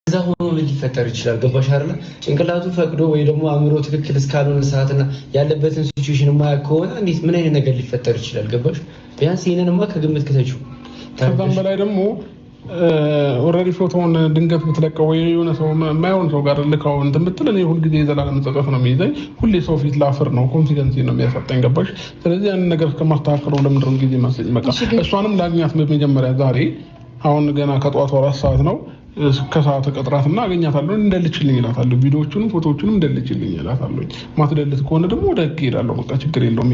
እዛ ሆኖ ሊፈጠር ይችላል። ገባሽ አይደል? ጭንቅላቱ ፈቅዶ ወይ ደግሞ አእምሮ ትክክል እስካልሆነ ሰዓትና ያለበትን ሲቹዌሽን ማያውቅ ከሆነ እንዴት ምን አይነት ነገር ሊፈጠር ይችላል? ገባሽ? ቢያንስ ይሄንንማ ከግምት ከተችው ከዛም በላይ ደግሞ ኦልሬዲ ፎቶውን ድንገት ብትለቀው ወይ የሆነ ሰው የማይሆን ሰው ጋር ልካው እንትን ብትል እኔ ሁልጊዜ የዘላለም ጸጸት ነው የሚይዘኝ። ሁሌ ሰው ፊት ላፍር ነው፣ ኮንፊደንስ ነው የሚያሳጣኝ። ገባሽ? ስለዚህ ያንን ነገር እስከማስተካከለው ለምንድን ነው ጊዜ ማሰኝ? በቃ እሷንም ላግኛት በመጀመሪያ ዛሬ አሁን ገና ከጠዋቱ 4 ሰዓት ነው። ከሰዓት ቀጥራትና አገኛታለሁ። እንደልችልኝ እላታለሁ። ቪዲዮዎቹንም ፎቶዎቹንም እንደልችልኝ እላታለሁ። ማትደልት ከሆነ ደግሞ ወደ ህግ እሄዳለሁ። በቃ ችግር የለውም።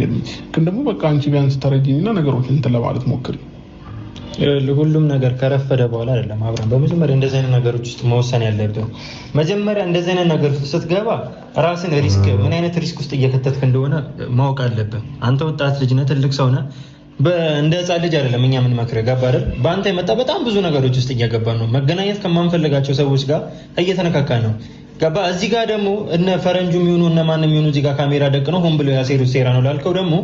ግን ደግሞ በቃ አንቺ ቢያንስ ተረጂኝና ነገሮችን እንትን ለማለት ሞክሪ። ሁሉም ነገር ከረፈደ በኋላ አይደለም አብረን በመጀመሪያ እንደዚህ አይነት ነገሮች ውስጥ መወሰን ያለብን። መጀመሪያ እንደዚህ አይነት ነገር ውስጥ ስትገባ ራስን ሪስክ ምን አይነት ሪስክ ውስጥ እየከተትክ እንደሆነ ማወቅ አለብን። አንተ ወጣት ልጅ ነህ፣ ትልቅ ሰው ነህ። እንደ ህፃን ልጅ አይደለም እኛ ምን መክረህ ገባ አይደል? በአንተ የመጣ በጣም ብዙ ነገሮች ውስጥ እየገባን ነው። መገናኘት ከማንፈልጋቸው ሰዎች ጋር እየተነካካን ነው። ገባ? እዚህ ጋር ደግሞ እነ ፈረንጁ የሚሆኑ እነ ማንም የሚሆኑ እዚህ ጋር ካሜራ ደቅነው ሆን ብለው ያሴሩት ሴራ ነው ላልከው ደግሞ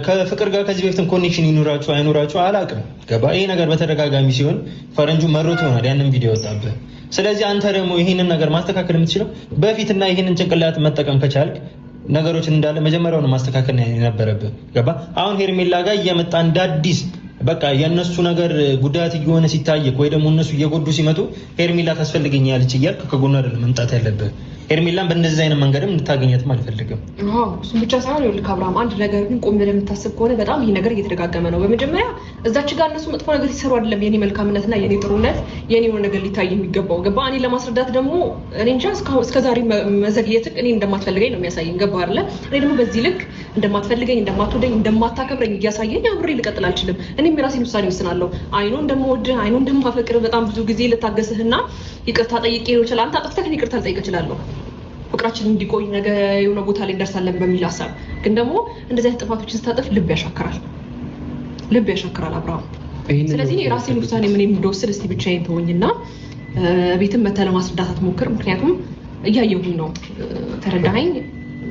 ከፍቅር ጋር ከዚህ በፊትም ኮኔክሽን ይኑራችሁ አይኑራችሁ አላውቅም። ገባ? ይሄ ነገር በተደጋጋሚ ሲሆን ፈረንጁ መሮት ይሆናል ያንን ቪዲዮ ወጣብህ። ስለዚህ አንተ ደግሞ ይሄንን ነገር ማስተካከል የምትችለው በፊትና ይሄንን ጭንቅላት መጠቀም ከቻልክ ነገሮችን እንዳለ መጀመሪያውን ማስተካከል የነበረብህ። ገባ? አሁን ሄርሜላ ጋር እየመጣ እንደ አዲስ በቃ የእነሱ ነገር ጉዳት እየሆነ ሲታየቅ ወይ ደግሞ እነሱ እየጎዱ ሲመጡ ሄርሜላ ታስፈልገኛለች እያልክ ከጎኗ አይደለም መምጣት ያለብህ። ሄርሜላን በእንደዚህ አይነት መንገድም እንድታገኛትም አልፈልግም። እሱም ብቻ ሳይሆን ይኸውልህ አብርሃም፣ አንድ ነገር ግን ቆም ብለህ የምታስብ ከሆነ በጣም ይሄ ነገር እየተደጋገመ ነው። በመጀመሪያ እዛች ጋር እነሱ መጥፎ ነገር ሲሰሩ አይደለም የኔ መልካምነትና የኔ ጥሩነት የኔ የሆነ ነገር ሊታይ የሚገባው። ገባ? እኔ ለማስረዳት ደግሞ እኔ እንጃ እስከዛሬ መዘግየትህ እኔ እንደማትፈልገኝ ነው የሚያሳየኝ። ገባ አይደለ? እኔ ደግሞ በዚህ ልክ እንደማትፈልገኝ፣ እንደማትወደኝ፣ እንደማታከብረኝ እያሳየኝ አብሬ ልቀጥል አልችልም። እኔም የራሴን ውሳኔ ወስናለሁ። አይኑ እንደምወድህ አይኑ እንደማፈቅርህ በጣም ብዙ ጊዜ ልታገስህና ይቅርታ ጠይቄ ይችላል። አንተ አጥፍተህ እኔ ይቅርታ ልጠይቅ እችላለሁ። ፍቅራችን እንዲቆይ ነገ የሆነ ቦታ ላይ እንደርሳለን በሚል ሀሳብ። ግን ደግሞ እንደዚህ አይነት ጥፋቶችን ስታጠፍ ልብ ያሻክራል አብርሃም። ስለዚህ የራሴን ውሳኔ ምን እንደወስድ እስቲ ብቻዬን ተወኝና ቤትም መተህ ለማስረዳት አትሞክር። ምክንያቱም እያየሁኝ ነው። ተረዳኸኝ?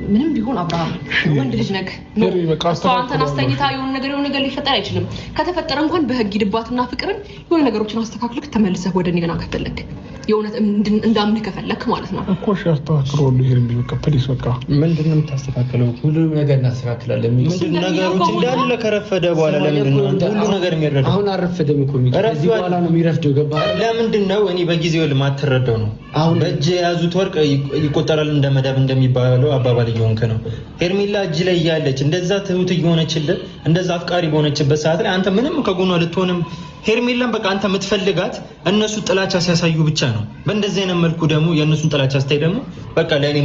ምንም ቢሆን አብርሃም ወንድ ልጅ ነህ። እሷ አንተን አስተኝታ የሆነ ነገር ሊፈጠር አይችልም። ከተፈጠረ እንኳን በህግ ይድባትና ፍቅርን የሆነ ነገሮችን አስተካክለህ ተመልሰህ ወደ እኔ ገና ከፈለክ የእውነት እንዳምንህ ከፈለክ ማለት ነው እኮ አስተካክለዋለሁ። ይሄን ቢበቃ ፕሊስ በቃ ምንድን ነው የምታስተካክለው? ሁሉንም ነገር እናስተካክላለን። ምንድን ነገሮች እንዳለ ከረፈደ በኋላ ለምንድን ነው ሁሉ ነገር የሚረዳው? አሁን አረፈደም እኮ ከዚህ በኋላ ነው የሚረፍደው። ገባህ? ለምንድን ነው እኔ በጊዜው ማትረዳው ነው? አሁን በእጅ የያዙት ወርቅ ይቆጠራል እንደ መዳብ እንደሚባለው አባባል እየሆንክ ነው። ሄርሜላ እጅ ላይ እያለች እንደዛ ትሁት እየሆነችልህ እንደዛ አፍቃሪ በሆነችበት ሰዓት ላይ አንተ ምንም ከጎኗ ልትሆንም ሄርሜላን በቃ አንተ የምትፈልጋት እነሱ ጥላቻ ሲያሳዩ ብቻ ነው። በእንደዚህ አይነት መልኩ ደግሞ የእነሱን ጥላቻ ስታይ ደግሞ በቃ ለእኔ